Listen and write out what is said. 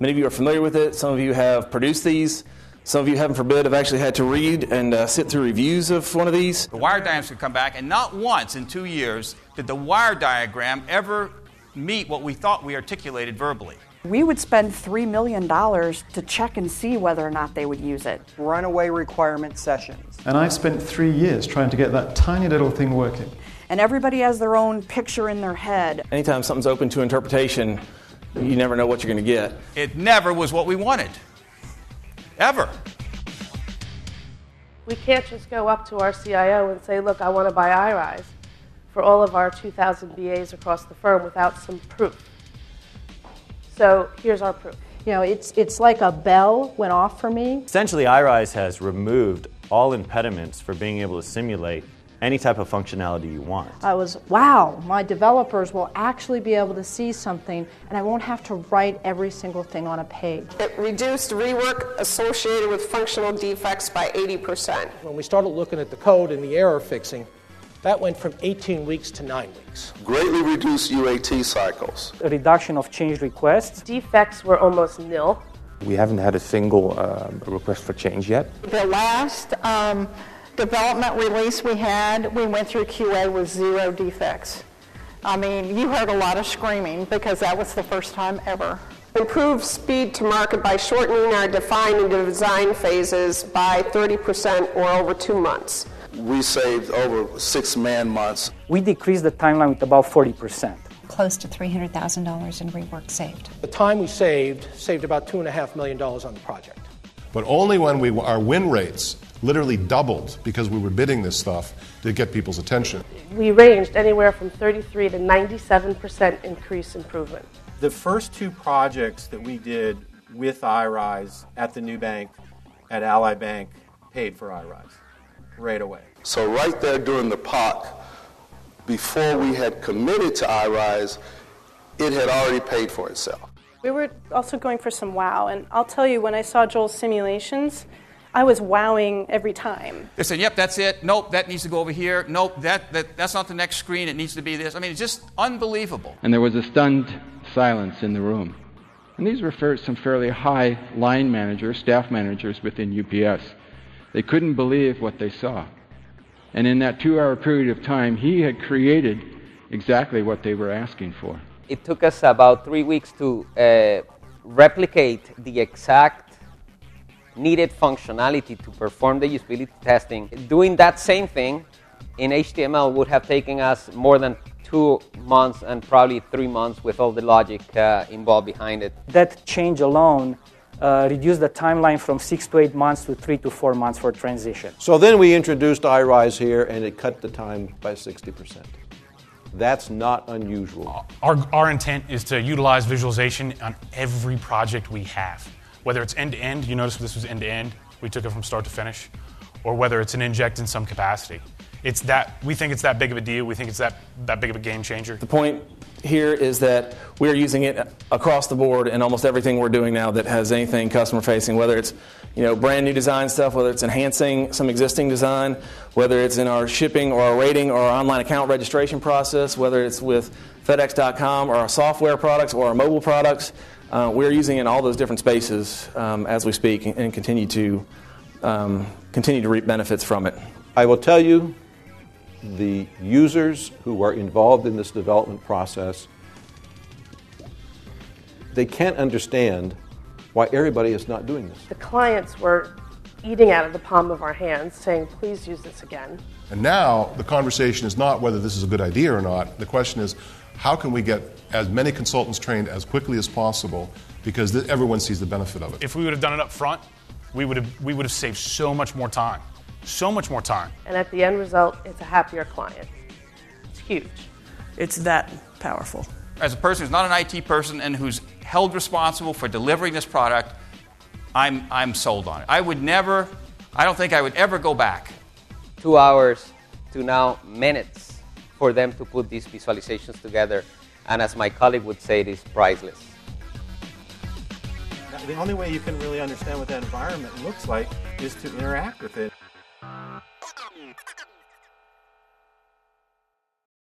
Many of you are familiar with it. Some of you have produced these. Some of you, heaven forbid, have actually had to read and sit through reviews of one of these. The wire diagrams could come back, and not once in 2 years did the wire diagram ever meet what we thought we articulated verbally. We would spend $3 million to check and see whether or not they would use it. Runaway requirement sessions. And I spent 3 years trying to get that tiny little thing working. And everybody has their own picture in their head. Anytime something's open to interpretation, you never know what you're going to get. It never was what we wanted. Ever. We can't just go up to our CIO and say, look, I want to buy iRise for all of our 2,000 BAs across the firm without some proof. So here's our proof. You know, it's like a bell went off for me. Essentially, iRise has removed all impediments for being able to simulate any type of functionality you want. I was, wow, my developers will actually be able to see something and I won't have to write every single thing on a page. It reduced rework associated with functional defects by 80%. When we started looking at the code and the error fixing, that went from 18 weeks to 9 weeks. Greatly reduced UAT cycles. A reduction of change requests. Defects were almost nil. We haven't had a single request for change yet. The last development release we had, we went through QA with 0 defects. I mean, you heard a lot of screaming because that was the first time ever. Improved speed to market by shortening our define and design phases by 30% or over 2 months. We saved over 6 man-months. We decreased the timeline with about 40%. Close to $300,000 in rework saved. The time we saved about $2.5 million on the project. But only when our win rates literally doubled because we were bidding this stuff to get people's attention. We ranged anywhere from 33 to 97% increase improvement. The first 2 projects that we did with iRise at the new bank, at Ally Bank, paid for iRise right away. So right there during the POC, before we had committed to iRise, it had already paid for itself. We were also going for some wow, and I'll tell you, when I saw Joel's simulations, I was wowing every time. They said, yep, that's it. Nope, that needs to go over here. Nope, that's not the next screen. It needs to be this. I mean, it's just unbelievable. And there was a stunned silence in the room. And these were some fairly high line managers, staff managers within UPS. They couldn't believe what they saw. And in that 2-hour period of time, he had created exactly what they were asking for. It took us about 3 weeks to replicate the exact needed functionality to perform the usability testing. Doing that same thing in HTML would have taken us more than 2 months and probably 3 months with all the logic involved behind it. That change alone reduced the timeline from 6 to 8 months to 3 to 4 months for transition. So then we introduced iRise here, and it cut the time by 60%. That's not unusual. Our intent is to utilize visualization on every project we have. Whether it's end-to-end, you notice this was end-to-end, we took it from start to finish, or whether it's an inject in some capacity. We think it's that big of a deal, we think it's that big of a game changer. The point here is that we're using it across the board in almost everything we're doing now that has anything customer facing, whether it's brand new design stuff, whether it's enhancing some existing design, whether it's in our shipping or our rating or our online account registration process, whether it's with FedEx.com or our software products or our mobile products. We're using it in all those different spaces as we speak and continue to reap benefits from it. I will tell you, the users who are involved in this development process, they can't understand why everybody is not doing this. The clients were eating out of the palm of our hands, saying, please use this again. And now the conversation is not whether this is a good idea or not. The question is, how can we get as many consultants trained as quickly as possible, because everyone sees the benefit of it. If we would have done it up front, we would have saved so much more time. So much more time. And at the end result, it's a happier client. It's huge. It's that powerful. As a person who's not an IT person and who's held responsible for delivering this product, I'm sold on it. I don't think I would ever go back. 2 hours to now minutes for them to put these visualizations together. And as my colleague would say, it is priceless. The only way you can really understand what that environment looks like is to interact with it.